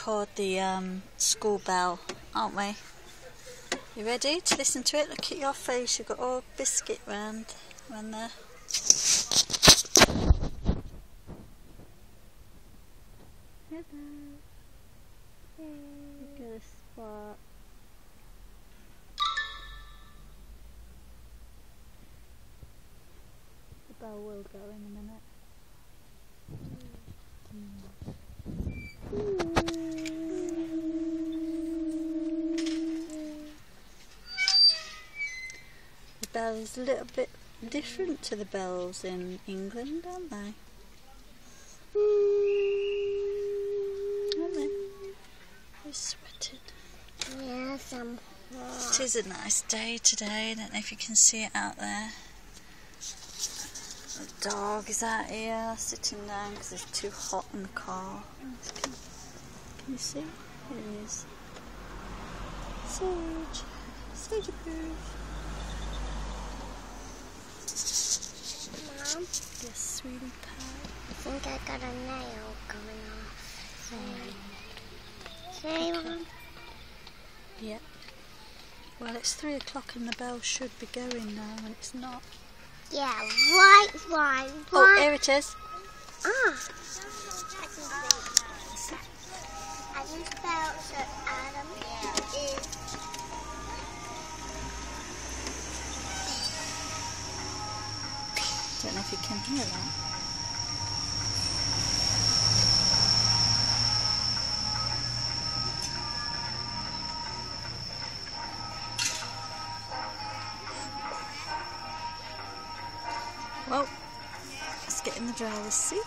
record the school bell, aren't we? You ready to listen to it? Look at your face, you've got all biscuit round there. Hello. Look at the spot. The bell will go in a minute. The bells a little bit different to the bells in England, aren't they? Aren't they? You're sweating. Yes, I'm hot. It is a nice day today. I don't know if you can see it out there. The dog is out here sitting down because it's too hot in the car. Can you see? Here he is. Sage. Sage approved. Mom? Yes, sweetie pie. I think I got a nail coming off. Say, Mom? Yep. Well, it's 3 o'clock and the bell should be going now, and it's not. Yeah, right. Oh, here it is. Ah. I just felt that Adam is... Don't know if you can hear that. Well, let's get in the driver's seat.